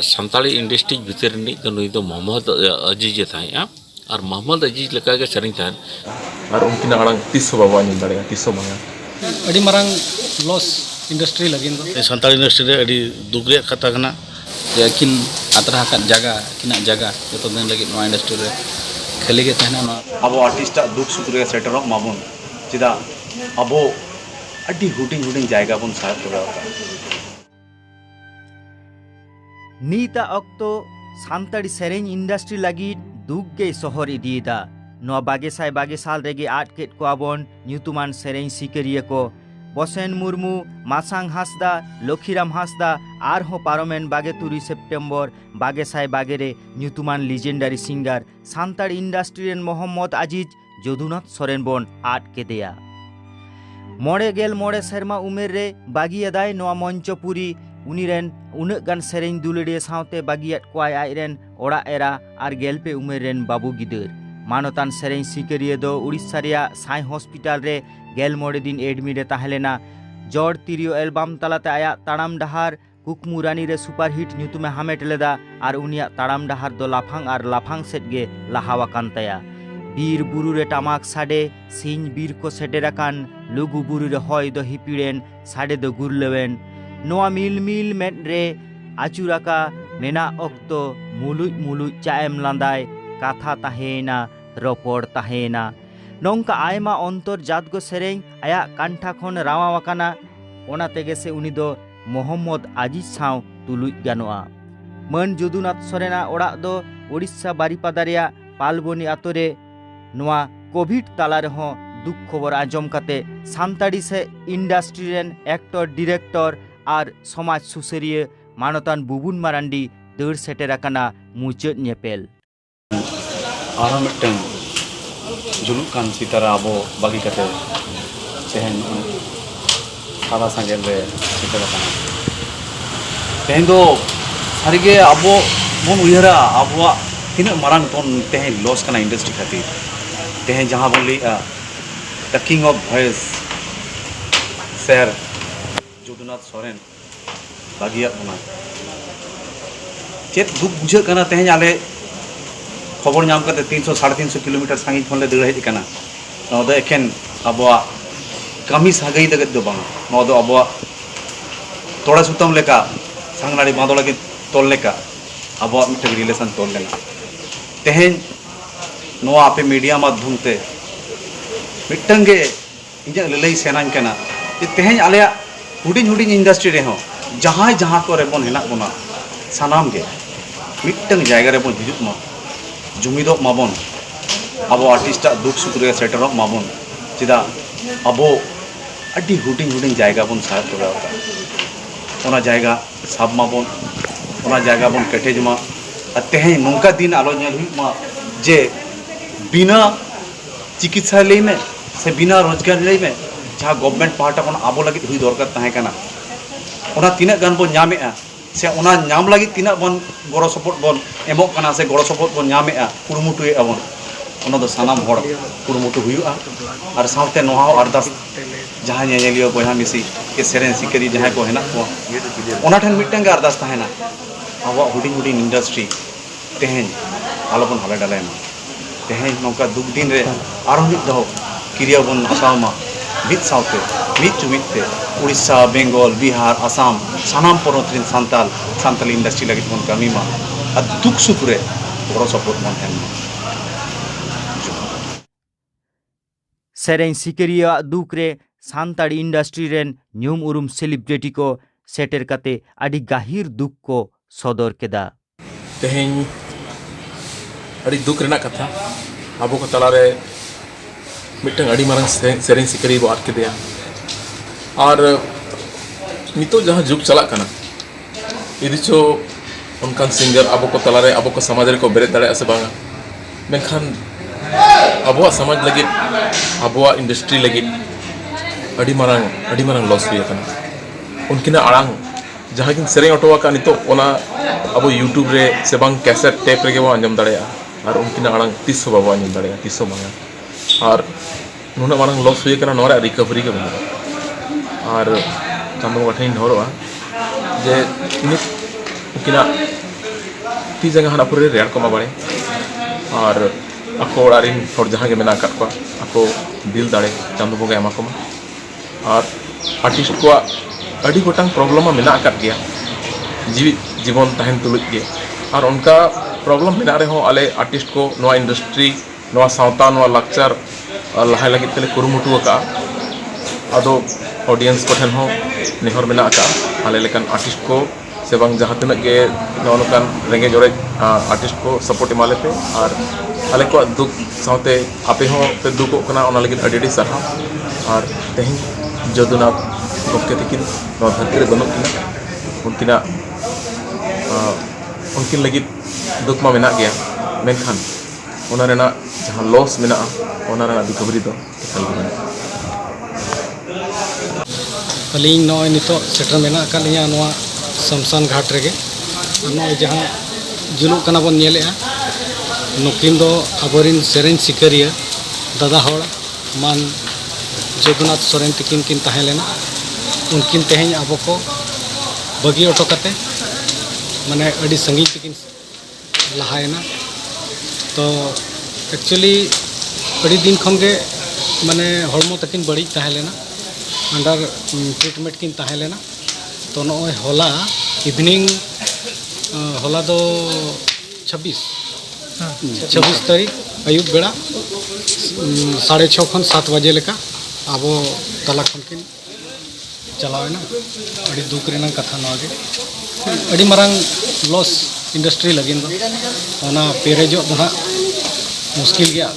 Santali industry भितर नुई दो मोहम्मद अजीज थाया और मोहम्मद अजीज लेका के सेरिंग थान और उनकी आड़ांग तीसो बाबा नहीं दाड़ेगा तीसो बांगा अड़ी मारंग लॉस इंडस्ट्री लगिन दो सानताली इंडस्ट्री रे अड़ी दुख रे कथा कना किन अतरा का जगह तो दिन लगी नवा इंडस्ट्री रे खाली के तहना ना अब आर्टिस्ट दुख सुख रे सेटर माबुन चिदा अब अड़ी हुडिंग जायगा बन साहब तोड़ा नीता अक्तो सानताड़ी सेरेंज इंडस्ट्री लगी दुख गे शहर इदीदा नो बागे साल रेगे आटकेट को आबन न्यूतुमान सेरेंज सिकरिया को बसेन मुर्मू मासांग हासदा लक्षीराम हासदा आर हो पारोमेन बागे 3 सेप्टेम्बर बागे रे न्यूतुमान लिजेंडारी सिंगार सानताड़ी इंडस्ट्री रेन मोहम्मद अजीज जदुनाथ सोरेन बन आटके देया मोड़े सेरमा उमेर रे बागी अदाय नोआ मंचपुरी उनीरेन उनक गान सेरेंज दुलड़िया सावते बागियात कोआय आइरेन ओड़ा एरा और गेलपे उमेर रेन बाबू गिदर मानतान सेरेंज सिकरिया दो उड़ीसा रिया साई हॉस्पिटल रे गेल मोड़े दिन एडमिट ताहेलेना जड़ तिरियो एल्बाम तलाते आया ताड़ाम डहार कुकमु रानी रे सुपरहिट न्यूतुमे हामेट लेदा और उनिया ताड़ाम डहार दो लाफांग सेट गे लाहावाकान ताया बीर बुरु रे टामाक साडे सिंह बीर को सेटेराकान लुगु बुरु रे हय दो हिपिड़ेन साडे दो गुरलेवेन नोआ मिल मेट रे आचुराका मेना अक्तो मुलुज चाएम लांदाय काथा ताहेना रोपड़ ताहेना नोंका आयमा अंतर जातगो सेरेंग आया कांठा खन रावावाकाना ओना तेगे से उनी दो मोहम्मद अजीज साव तुलुज गानोआ मन जदुनाथ सोरेना ओड़ा दो उड़ीसा बारीपादा रेया पालबनी आतोरे नोआ कोविड ताला रेहों दुख खबर आजम काते सानताड़ी से इंडस्ट्री रेन एक्टर डिरेक्टर और समाज सुसरिया मानतान बुबुन मारांडी दौड़ सेटेराकाना मुचाद नेपेल आरो मिटन जुलुक कान सितारा आबो बागी कते तेहन सादा संगेल रे सेटेराकाना तेहन दो सारिगे आबो बन उयहरा आबोआ तिना मारांग तोन तेहन लॉस काना इंडस्ट्री खातिर तेहन जहां बन लिया the king of voice sir Jadunath Soren बागिया बना चेत दुख बुझे कना तेहन आले खबर नाम करते 300-350 किलोमीटर सांगिज खन ले दड़ हेज कना नो दो एकेन आबोआ कमी सागई लगत दो बांग नो दो आबोआ तोड़ा सुतम लेका सांगनाड़ी बांधो लगे तोल लेका आबोआ मिटे रिलेशन तोल लेना तेहन नो आपे मीडिया माध्यम ते मिटंगे इजा ललई सेनान कना तेहन आले हुडिंग इंडस्ट्री रे हो जहाँ को बन हेना बना सानाम गे मिटंग जायगा रे बन हिजुत मा जुमिदो माबन अब आर्टिस्ट दुख सुख रे सेटर माबन चिदा अब अड्डी हुडिंग जायगा बन साहब तोड़ा ओना जायगा साब माबन ओना जायगा बन कटेज मा तेहन नौका दिन आलो नेल हुई मा जे बिना चिकित्सालय में से बिना रोजगार में जहाँ गवर्नमेंट पार्टा को आबो लगे हुई दरकार तहे कना ओना तीना गान बन नामेआ से ओना नाम लगे तीना बन गड़ो सपोर्ट बन एमो कना से गड़ो सपोर्ट बन नामेआ कुरुमुटुए आबन ओना दो सानाम हड़ कुरुमुटु हुआ और सावते नोहा अरदास जहाँ नेलियो बहा मिसी के सेरेन सिकरी जहाँ को हेना को ओना ठन मिटंग अरदास तहेना आबो हुडिंग इंडस्ट्री तेहन आलोबन हाले डालेमा तेहन नौका दुख दिन रे आरो मिट दो क्रिया बन आसामा मित सावते मित चुमिते उड़ीसा बेंगल बिहार आसाम सानाम पोनोत रिन सानताली इंडस्ट्री लगे बन कमी मा और दुख सुख रे गड़ो सपोर्ट बन हेन सेरेंज सिकरिया दुख रे सानताड़ी इंडस्ट्री रेन न्यूम उरुम सेलिब्रिटी को सेटर काते अड़ी गाहिर दुख को सदर केदा तेहन अड़ी दुख रेना कथा आबो को तला रे मिटंग अड़ी मारंग सेरेंज सिकरी बो आट के दिया और नितो जहाँ जुग चला कना इदी चो उनकान सिंगर आबो को तला रे आबो को समाज रे को बेरे दाड़े से बांगा मेखान आबो समाज लगे आबो इंडस्ट्री लगे अड़ी मारंग लॉस हुई कना उनकिना आड़ांग जहाँ किन सेरें ऑटो का नितो ओना अब यूट्यूब रे से बांग कैसेट टेप रे बो आंजम दाड़े और उनकिन आड़ांग 300 बाबो आंजम दाड़े 300 मांगा और नुना मारंग लॉस हुई कना नोरा रिकवरी के बना और चांदो गठिन नोरवा जे इनि उनकिना ती जगह हना पूरे रेड को माबाड़े और ako orarin hor jahan ge mena kat ko ako dil dare chandu boga ema ko और आर्टिस्ट को अड़ी गोटांग प्रॉब्लम में मेना कर गया जीवन तहन तुलुज के और उनका प्रॉब्लम मेना रहे हो आले आर्टिस्ट को नवा इंडस्ट्री नवा सावता नवा लाक्चर लहाय लगे तेले कुरुमुटु का आदो ऑडियंस को ठन हो नेहर मेना का आले लेकिन आर्टिस्ट को से बांग जहाँ तक के नौकान रेंगे जोड़े आर्टिस्ट को सपोर्ट इमाले पे और आले को दुख सावते आपे हो पे दुखो कना ओना लगे अडी सारा और तेहिं जदुनाथ गमके तकिन धरती रे बनोक किना उनकिना उनकिन लगे दुख मा मेना गया मेनखान ओना रेना जहाँ लॉस मेना ओना रेना रिकवरी दो एकाल गे मेना अलिंग नॉय नितो सेटर मेना कालिया नोआ शमशान घाट रेगे नॉय जहाँ जुलुक कना बन नेलेआ नुकिन दो अबोरिन सेरेन सिकरिया दादा होड़ मान जगन्नाथ सोरेन तकिन किन तहें लेना उनकिन तेहें अब को बगी ऑटो कते माने अड़ी संगीत तकिन लहायना तो एक्चुअली अड़ी दिन खन के माने हड़मो तकिन बड़ी तहें लेना अंडर ट्रीटमेंट किन तहें लेना तो नॉय होला इवनिंग होला दो 26 तारीख अयुब बेड़ा 6:30 खन 7 बजे लेका अब तला खन किन चलावेना अड़ी दुख रेना कथा नवागे अड़ी मरांग लॉस इंडस्ट्री लगिन दो ओना पेरेजो दहा मुश्किल गया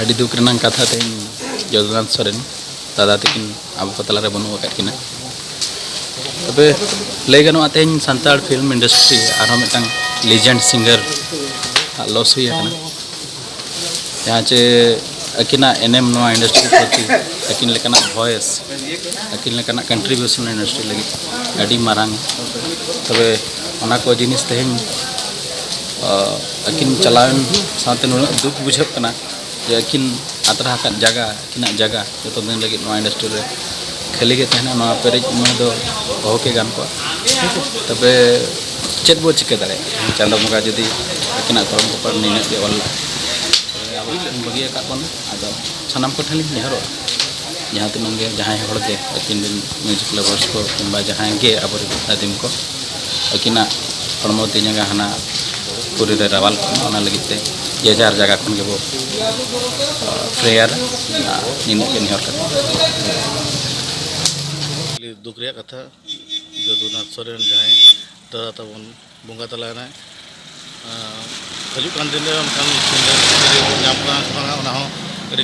अड़ी दुख रेना कथा तेन जगन्नाथ सोरेन दादा तकिन अब को तला रे बनु अकात किना तबे लय गनो तेन संताल फिल्म इंडस्ट्री आरो मिटंग लेजेंड सिंगर लॉस हुई है यहाँ चे अकिना एनएम नवा इंडस्ट्री प्रति अकिन लेकना वॉइस अकिन लेकना कंट्रीब्यूशन इंडस्ट्री लगी अड़ी मारांग तबे ओना को जिनिस तेन अकिन चलावन साथे नुना दुख बुझब कना जे अकिन आतरा का जगह जो दिन लगी नवा इंडस्ट्री रे खाली के तहना नवा पेरेज में दो होके गान को तबे चेत बो चिके दारे चांदा मुगा जदी अकिना करम को पर निने के ऑल बगिया का कोन आदो सनाम को ठली नेहरो जहाँ तिनंग गे जहाँ हड़ के अकिन म्यूजिक लवर्स को किंबा जहाँ गे अब आदिम को अकिना हड़मो तिजंगा हना पूरी रे रावाल ओना लगिते ये जार जगह खन के वो प्रेयर निने के नेहर का दुख रे कथा जदुनाथ सोरेन जहाँ दादा तबन बंगा तलाना हजुकान दिन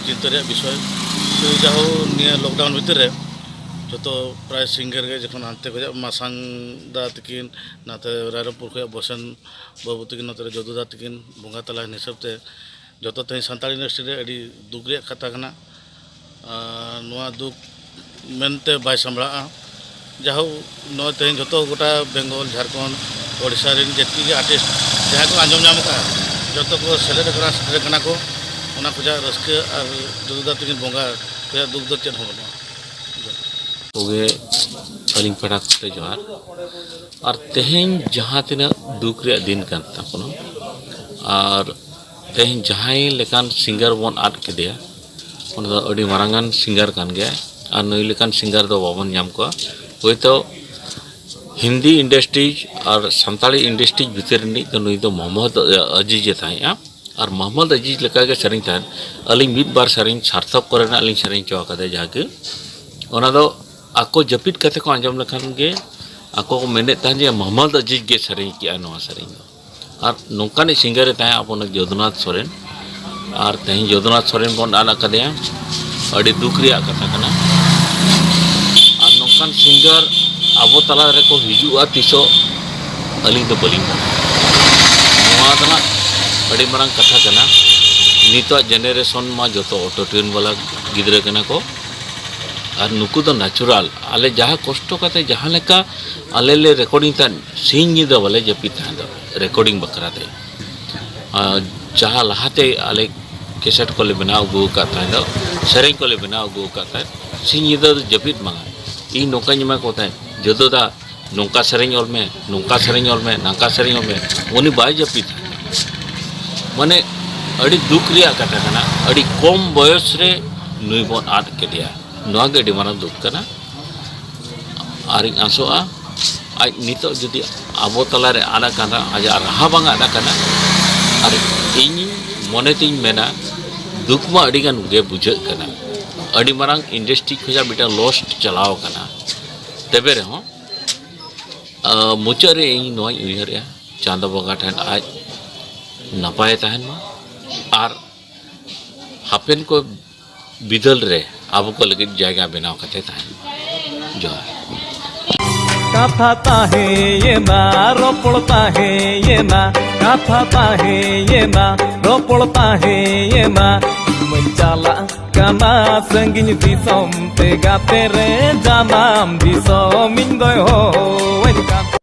चिंता विषय तो जाओ निया लॉकडाउन भितर जो प्राय सिंगर के जखन हानते खज मासांग दा तकिन नाते रायरमपुर खज बसन बाबू तकिन नाते जदुदा तकिन बंगा तला हिसाब से जो तेज सानताल इंडस्ट्री रे अड़ी दुख रे कथा कना नुआ दुख मेनते बाय सामड़ा जाहो न तेज जो गोटा बेंगल झारखंड ओडिशा रेन जेती के आर्टिस्ट जहाँ को आंजम नाम का जो को सेलेक्ट करा को ओना खुजा रस्के और जदुदा तकिन बंगा खुजा दुख दो चेन हो कोगे अलिंग पड़ाते जोहार और तेहें जहाँ तीना दुख रे दिन कान तापनो और तेहें जहाँ लेकान सिंगर बन आद केदेया ओना दो अडी मारांगान सिंगर कान गया और नई लेकान सिंगर दो बाबन नाम को होय तो हिंदी इंडस्ट्रीज और सानताली इंडस्ट्रीज भीतर तो नई तो मोहम्मद अजीज थाया और मोहम्मद अजीज लेका के सरिंग थान अलिंग मिद बार सरिंग सार्थक करना अलिंग सरिंग चवा कदे जाके ओना दो आको जपित कते को आंजम लखान गे आको को मेने तान जे मोहम्मद अजीज गे सरिंग किया नवा सरिंग और नोकान सिंगर ताया अपन जदुनाथ सोरेन और तेज जदुनाथ सोरेन बन आना कदेया अड़ी दुख रिया कथा कना और नोकान सिंगर अब तला रे को हिजुआ तिसो अलिंग तो बलिंग नवा दना अड़ी मारंग कथा कना नितो जेनरेशन मा जो ऑटो ट्यून वाला गिद्रे कना को और नुकु तो नेचुरल आले जहाँ कष्ट करते जहाँ लेका आले ले रिकॉर्डिंग था सिंह निदा वाले जपी था रिकॉर्डिंग बकराते जहाँ लहाते आले कैसेट को ले बनाओ गो का था सेरें को ले बनाओ गो का था सिंह निदा जपीत मांगा इन नौका निमा को था जदो दा नौका सेरें और में नौका सेरें और में नाका सेरें और में उन्हीं बाय जपी था मने अड़ी दुख रिया कथा कना अड़ी कम बयस रे नुई बोन आद के दिया नोआ गे अड़ी मारन दुख कना आरिं आसोआ आज नितो जुदी आबो तला रे आदा कना आज राहा बांग आदा कना और इन मने तिन मेना दुख मा अड़ी गान गे बुझे कना अड़ी मारंग इंडस्ट्री खजा बिटा लॉस्ट चलाओ कना तबे रे हो मुचा रे इन नोआ उयहर या चांदा बंगा ठन आज नपाय तहन मा और हापेन को बिदल रे आबो को लगे जायगा बनाव कते तहन जोहार कथा ताहे ये ना रोपड़ता है ये ना कथा ताहे ये ना रोपड़ता है ये ना मंचाला कना संगिन दिसोम ते गाते रे जानम दिसोम इंदो हो